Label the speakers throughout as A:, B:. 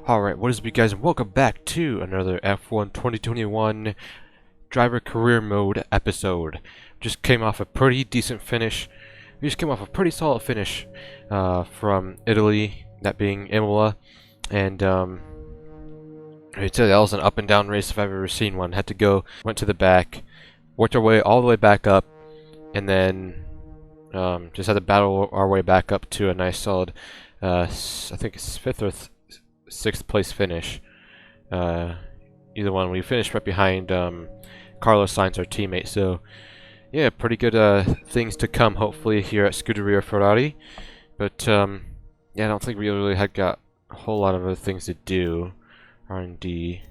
A: Alright, what is up you guys, and welcome back to another F1 2021 Driver Career Mode episode. Just came off a pretty decent finish. We just came off a pretty solid finish from Italy, that being Imola. And I'd say that was an up and down race if I've ever seen one. Went to the back, worked our way all the way back up, and then just had to battle our way back up to a nice solid, I think it's 5th or 6th place finish. Either one. We finished right behind Carlos Sainz, our teammate. So yeah, pretty good things to come hopefully here at Scuderia Ferrari. But yeah, I don't think we really had got a whole lot of other things to do. R&D.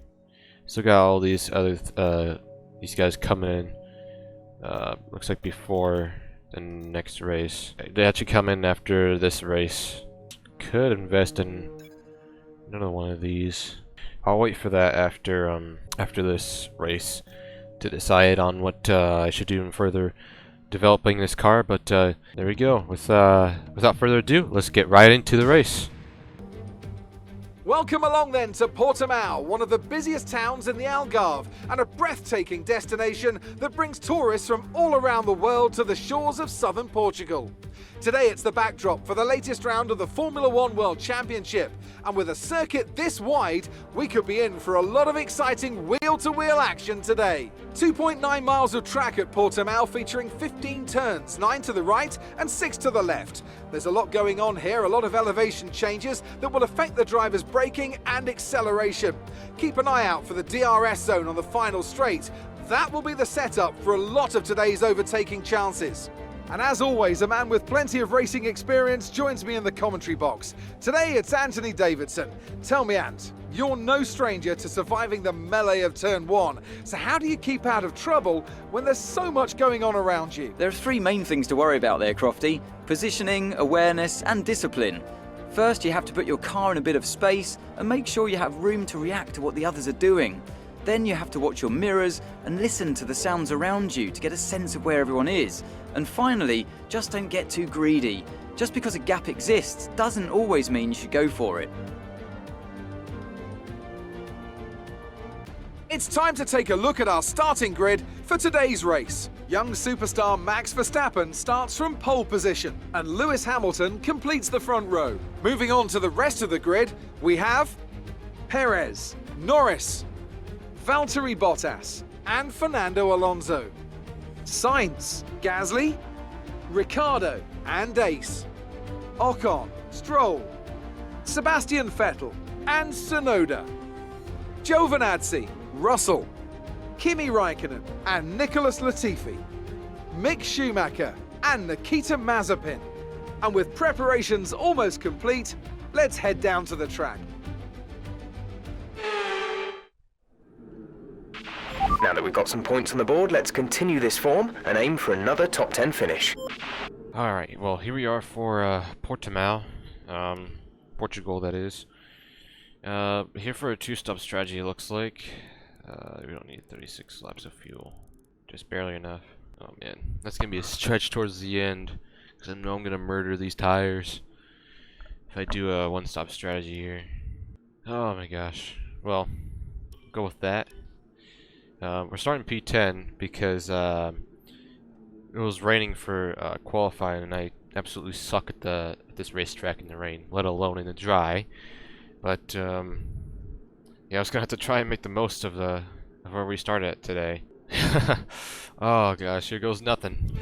A: Still got all these other these guys coming in. Looks like before the next race. They actually come in after this race. Could invest in another one of these. I'll wait for that after this race to decide on what I should do in further developing this car. But there we go. Without further ado, let's get right into the race.
B: Welcome along then to Portimao, one of the busiest towns in the Algarve and a breathtaking destination that brings tourists from all around the world to the shores of southern Portugal. Today it's the backdrop for the latest round of the Formula One World Championship, and with a circuit this wide, we could be in for a lot of exciting wheel-to-wheel action today. 2.9 miles of track at Portimao featuring 15 turns, 9 to the right and 6 to the left. There's a lot going on here, a lot of elevation changes that will affect the driver's braking and acceleration. Keep an eye out for the DRS zone on the final straight. That will be the setup for a lot of today's overtaking chances. And as always, a man with plenty of racing experience joins me in the commentary box. Today it's Anthony Davidson. Tell me, Ant, you're no stranger to surviving the melee of turn 1. So how do you keep out of trouble when there's so much going on around you?
C: There are 3 main things to worry about there, Crofty: positioning, awareness and discipline. First, you have to put your car in a bit of space and make sure you have room to react to what the others are doing. Then you have to watch your mirrors and listen to the sounds around you to get a sense of where everyone is. And finally, just don't get too greedy. Just because a gap exists doesn't always mean you should go for it.
B: It's time to take a look at our starting grid for today's race. Young superstar Max Verstappen starts from pole position, and Lewis Hamilton completes the front row. Moving on to the rest of the grid, we have Perez, Norris, Valtteri Bottas and Fernando Alonso, Sainz, Gasly, Ricciardo and Ace, Ocon, Stroll, Sebastian Vettel and Tsunoda, Giovinazzi, Russell, Kimi Raikkonen and Nicholas Latifi, Mick Schumacher and Nikita Mazepin. And with preparations almost complete, let's head down to the track.
D: Now that we've got some points on the board, let's continue this form and aim for another top 10 finish.
A: Alright, well here we are for Portimao, Portugal that is. Here for a 2-stop strategy it looks like. We don't need 36 laps of fuel, just barely enough. Oh man, that's gonna be a stretch towards the end, because I know I'm gonna murder these tires if I do a 1-stop strategy here. Oh my gosh, well, go with that. We're starting P10 because it was raining for qualifying, and I absolutely suck at this racetrack in the rain, let alone in the dry. But yeah, I was gonna have to try and make the most of where we started at today. Oh gosh, here goes nothing.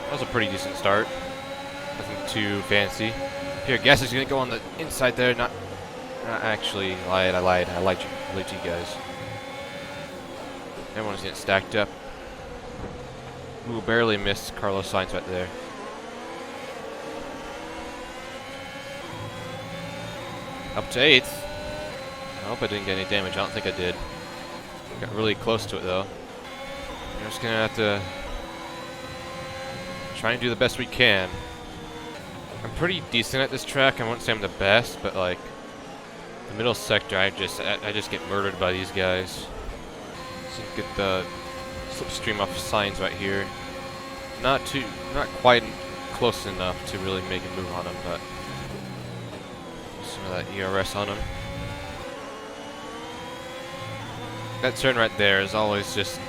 A: That was a pretty decent start. Nothing too fancy. Here, Gasly's gonna go on the inside there. Not actually, I lied to you guys. Everyone's getting stacked up. Ooh, barely missed Carlos Sainz right there. Up to 8th. I hope I didn't get any damage. I don't think I did. Got really close to it though. We're just gonna have to try and do the best we can. I'm pretty decent at this track. I won't say I'm the best, but like The middle sector, I just get murdered by these guys. So you get the slipstream off signs right here. Not quite close enough to really make a move on them, but some of that ERS on them. That turn right there is always just,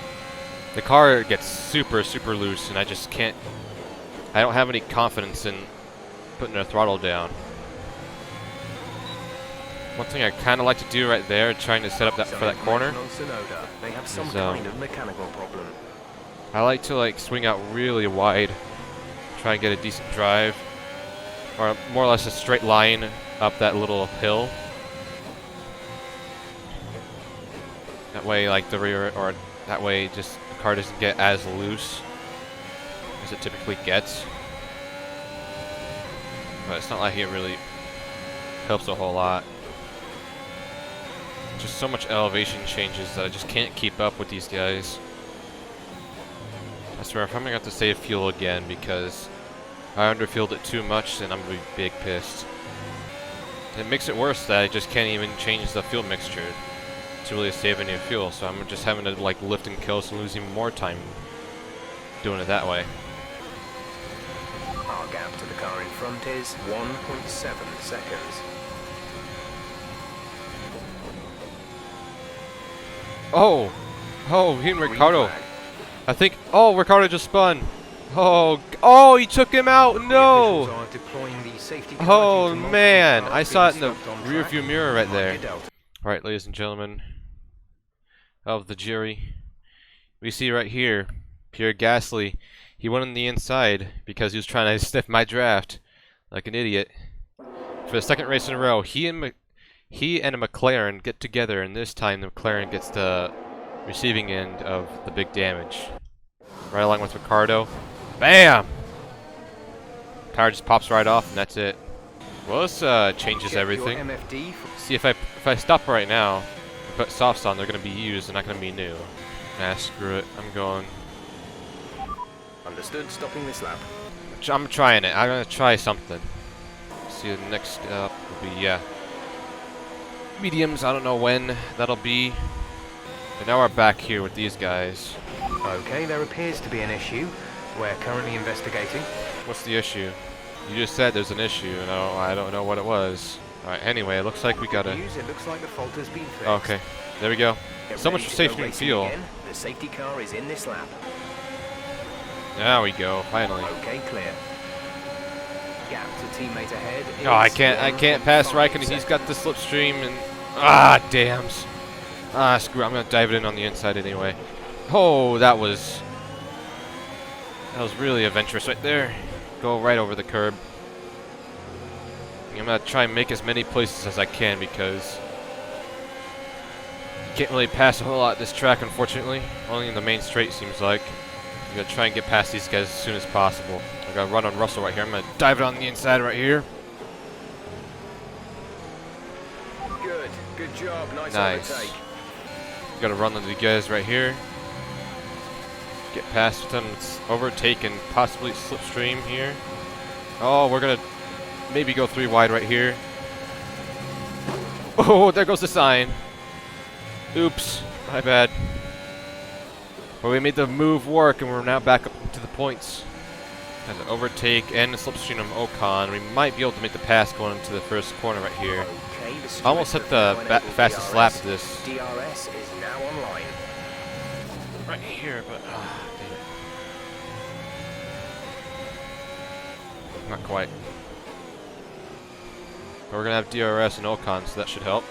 A: the car gets super loose, and I just can't. I don't have any confidence in putting their throttle down. One thing I kind of like to do right there, trying to set up that for that corner,
D: They have some
A: is,
D: kind of mechanical problem.
A: I like to swing out really wide, try and get a decent drive, or more or less a straight line up that little hill. That way, the rear, or that way, just the car doesn't get as loose as it typically gets. But it's not like it really helps a whole lot. Just so much elevation changes that I just can't keep up with these guys. I swear, if I'm gonna have to save fuel again because I underfueled it too much, then I'm gonna be big pissed. It makes it worse that I just can't even change the fuel mixture to really save any fuel, so I'm just having to lift and kill and lose even more time doing it that way.
D: Our gap to the car in front is 1.7 seconds.
A: Oh, he and
D: Green
A: Ricardo.
D: flag.
A: I think. Oh, Ricardo just spun. Oh, he took him out.
D: The
A: No.
D: officials are deploying the safety car
A: Oh
D: due to multiple
A: man,
D: cars
A: I saw it in
D: being
A: the
D: stopped on
A: rear
D: track.
A: view mirror right there.
D: Market Delta.
A: Alright, ladies and gentlemen of the jury, we see right here, Pierre Gasly. He went on the inside because he was trying to sniff my draft like an idiot. For the second race in a row, he and a McLaren get together, and this time the McLaren gets the receiving end of the big damage. Right along with Ricardo. Bam! Tire just pops right off, and that's it. Well, this changes
D: Check your
A: everything.
D: MFD.
A: See, if I stop right now and put softs on, they're going to be used, they're not going to be new. Nah, screw it. I'm going.
D: Understood. Stopping this lap.
A: I'm trying it. I'm going to try something. See, the next up will be, mediums. I don't know when that'll be. But now we're back here with these guys.
D: Okay, there appears to be an issue. We're currently investigating.
A: What's the issue? You just said there's an issue, and I don't know what it was. Alright, anyway, it looks like we gotta...
D: It looks like the fault has been fixed.
A: Okay, there we go.
D: Get
A: So much
D: ready
A: for
D: to go
A: safety and
D: racing
A: fuel.
D: again. The safety car is in this lap.
A: There we go, finally.
D: Okay, clear. Gap to teammate ahead.
A: Oh, I
D: is
A: can't pass
D: 1.5
A: Raikkonen. He's got the slipstream and dams. Screw it. I'm gonna dive it in on the inside anyway. Oh, that was really adventurous right there. Go right over the curb. I'm gonna try and make as many places as I can because you can't really pass a whole lot this track, unfortunately. Only in the main straight seems like. I'm gonna try and get past these guys as soon as possible. I gotta run on Russell right here. I'm gonna dive it on the inside right here.
D: Good job.
A: Nice.
D: Overtake.
A: Gotta run on the guys right here. Get past them. Let's overtake and possibly slipstream here. Oh, we're gonna maybe go 3 wide right here. Oh, there goes the sign. Oops, my bad. But we made the move work, and we're now back up to the points. And an overtake and a slipstream of Ocon. We might be able to make the pass going into the first corner right here.
D: Okay, the
A: Almost hit the fastest lap of this.
D: DRS is now online.
A: Right here, but dang it. Not quite. But we're gonna have DRS and Ocon, so that should help.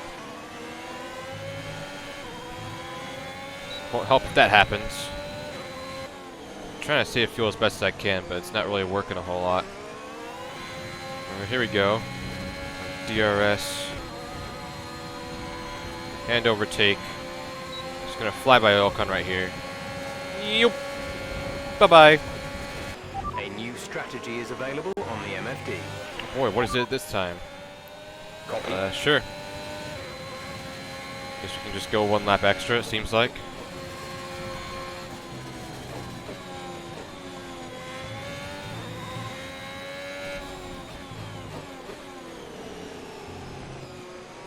A: Won't help if that happens. I'm trying to save fuel as best as I can, but it's not really working a whole lot. Here we go. DRS. And overtake. Just gonna fly by Ocon right here. Yup. Bye-bye.
D: A new strategy is available on the MFD.
A: Boy, what is it this time?
D: Copy.
A: Sure. Guess we can just go 1 lap extra, it seems like.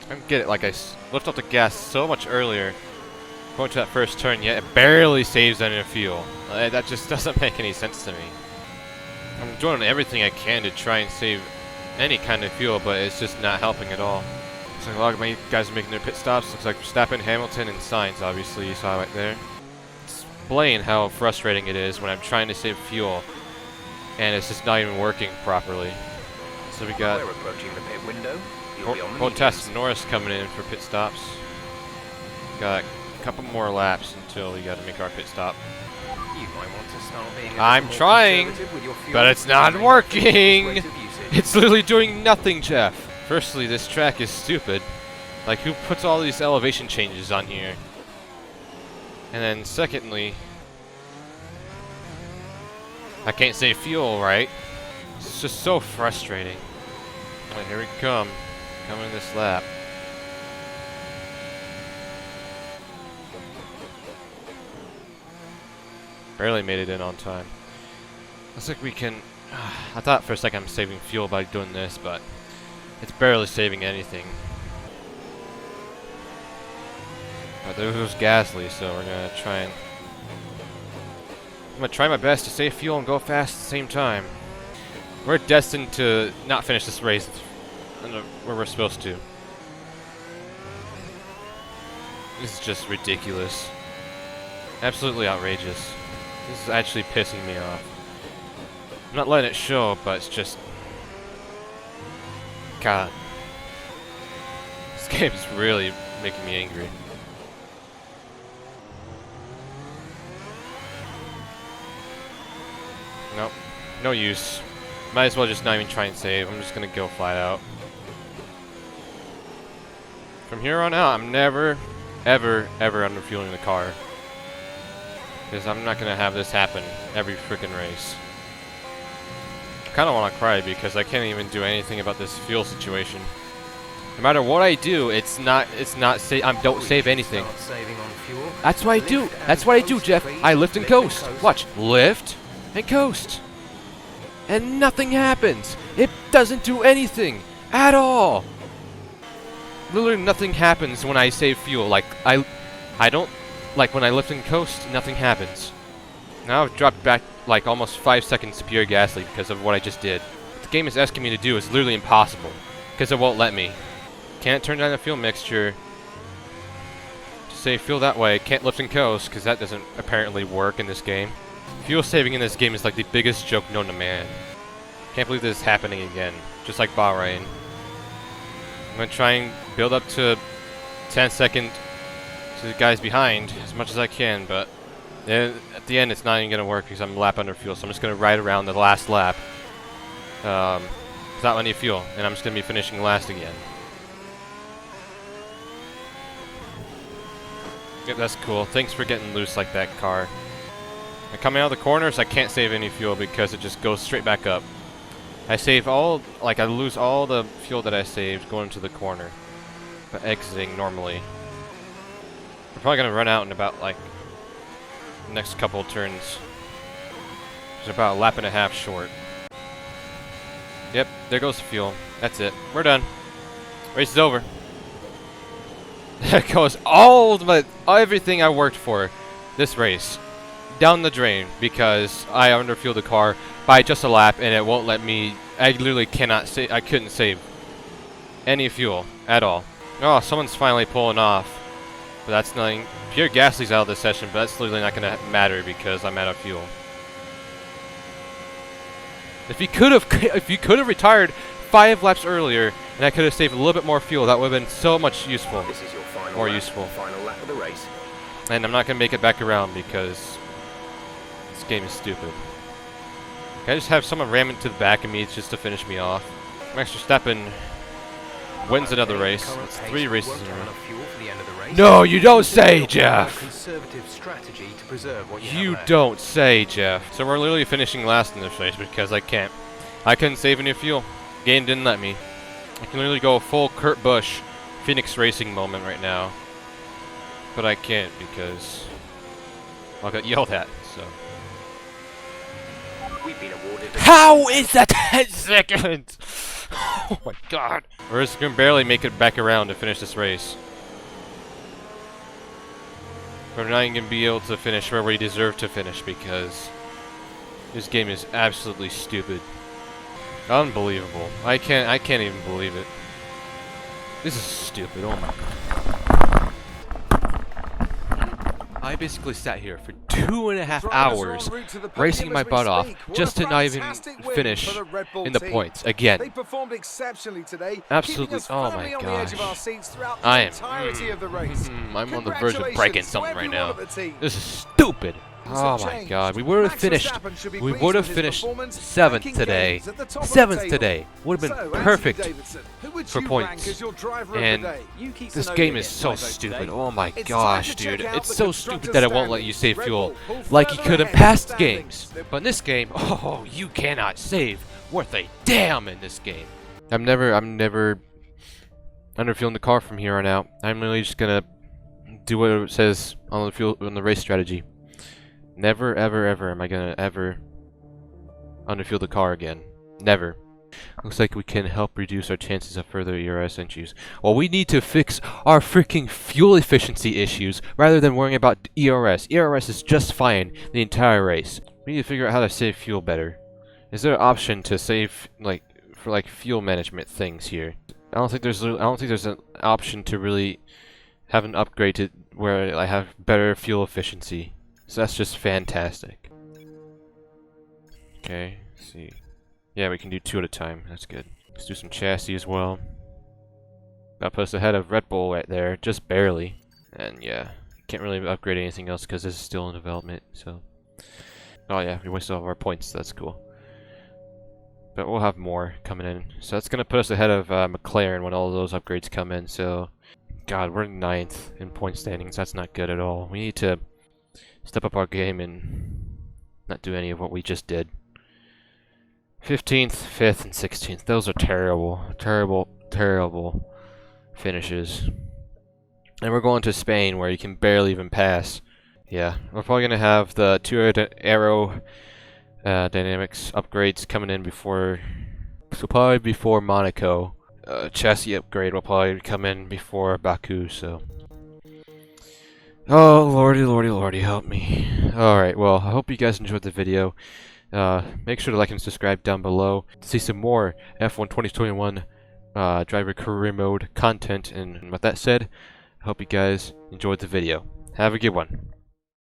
A: I'm don't get it. Like, lift off the gas so much earlier, going to that first turn, yet it barely saves any fuel. That just doesn't make any sense to me. I'm doing everything I can to try and save any kind of fuel, but it's just not helping at all. Looks like a lot of my guys are making their pit stops. Looks like Verstappen, Hamilton, and Sainz, obviously, you saw right there. Explain how frustrating it is when I'm trying to save fuel, and it's just not even working properly. So we got
D: We're approaching the pit window. You'll be on the
A: Bottas and Norris coming in for pit stops. Got a couple more laps until we got to make our pit stop.
D: You might want to start being
A: I'm trying, but it's not working. It's literally doing nothing, Jeff. Firstly, this track is stupid. Like, who puts all these elevation changes on here? And then secondly, I can't save fuel right. It's just so frustrating. Alright, here we come. Coming this lap. Barely made it in on time. Looks like we can... I thought for a second I'm saving fuel by doing this, but it's barely saving anything. But there goes Gasly, so we're gonna try and... I'm gonna try my best to save fuel and go fast at the same time. We're destined to not finish this race where we're supposed to. This is just ridiculous. Absolutely outrageous. This is actually pissing me off. I'm not letting it show, but it's just... God. This game is really making me angry. Nope. No use. Might as well just not even try and save. I'm just gonna go flat out. From here on out, I'm never, ever, ever underfueling the car. Because I'm not gonna have this happen every freaking race. I kinda wanna cry because I can't even do anything about this fuel situation. No matter what I do, I don't save anything. That's what I do. That's what I do, Jeff. I lift and coast. Watch. Lift and coast. And nothing happens. It doesn't do anything at all. Literally nothing happens when I save fuel. Like, I don't, like when I lift and coast, nothing happens. Now I've dropped back like almost 5 seconds to pure Gasly because of what I just did. What the game is asking me to do is literally impossible because it won't let me. Can't turn down the fuel mixture to save fuel that way. Can't lift and coast because that doesn't apparently work in this game. Fuel saving in this game is like the biggest joke known to man. Can't believe this is happening again, just like Bahrain. I'm gonna try and build up to 10 seconds to the guys behind as much as I can, but at the end it's not even gonna work because I'm a lap under fuel. So I'm just gonna ride around the last lap without any fuel, and I'm just gonna be finishing last again. Yep, that's cool. Thanks for getting loose like that, car. And coming out of the corners, I can't save any fuel because it just goes straight back up. I save all, like I lose all the fuel that I saved going to the corner, but exiting normally. We're probably gonna run out in about like the next couple of turns. It's about a lap and a half short. Yep, there goes the fuel. That's it. We're done. Race is over. There goes everything I worked for this race down the drain because I underfueled the car by just a lap and it won't let me. I literally cannot save. I couldn't save any fuel at all. Oh, someone's finally pulling off, but that's nothing. Pierre Gasly's out of the session, but that's literally not going to matter because I'm out of fuel. If you could have retired 5 laps earlier and I could have saved a little bit more fuel, that would have been so much useful.
D: This is your final
A: More
D: lap,
A: useful.
D: Final lap of the race.
A: And I'm not going to make it back around because this game is stupid. Can I just have someone ram into the back of me just to finish me off? Max Verstappen wins another race. It's 3 races in a row. No, you don't say, Jeff! You don't say, Jeff. So we're literally finishing last in this race because I couldn't save any fuel. Game didn't let me. I can literally go full Kurt Busch Phoenix Racing moment right now. But I can't because I'll get yelled at, so.
D: We've been awarded
A: How is that 10 seconds? Oh my god. We're just gonna barely make it back around to finish this race. We're not even gonna be able to finish where we deserve to finish because this game is absolutely stupid. Unbelievable. I can't even believe it. This is stupid. Oh my god. I basically sat here for 2.5 hours racing my butt off just to not even finish in the points again.
B: They performed exceptionally today.
A: Absolutely. Oh my gosh. I am. I'm on the verge of breaking something right now. This is stupid. Oh my god. We would have finished. We would have finished 7th today. 7th today would have been perfect for points. And this game is so stupid. Oh my gosh, dude. It's so stupid that it won't let you save fuel like you could in past games. But in this game, oh, you cannot save worth a damn in this game. I'm never underfueling the car from here on out. I'm really just gonna do what it says on the race strategy. Never, ever, ever am I gonna ever underfuel the car again. Never. Looks like we can help reduce our chances of further ERS issues. Well, we need to fix our freaking fuel efficiency issues rather than worrying about ERS. ERS is just fine the entire race. We need to figure out how to save fuel better. Is there an option to save for fuel management things here? I don't think there's an option to really have an upgrade to where I have better fuel efficiency. So that's just fantastic. Okay, let's see. Yeah, we can do 2 at a time. That's good. Let's do some chassis as well. That puts us ahead of Red Bull right there, just barely. And yeah, can't really upgrade anything else because this is still in development. So, oh yeah, we wasted all of our points. So that's cool. But we'll have more coming in. So that's gonna put us ahead of McLaren when all of those upgrades come in. So, God, we're 9th in point standings. That's not good at all. We need to step up our game and not do any of what we just did. 15th, 5th, and 16th. Those are terrible, terrible, terrible finishes. And we're going to Spain where you can barely even pass. Yeah, we're probably going to have the 2 aero dynamics upgrades coming in before... So probably before Monaco. Chassis upgrade will probably come in before Baku, so... Oh, lordy, lordy, lordy, help me. Alright, well, I hope you guys enjoyed the video. Make sure to like and subscribe down below to see some more F1 2021 driver career mode content. And with that said, I hope you guys enjoyed the video. Have a good one.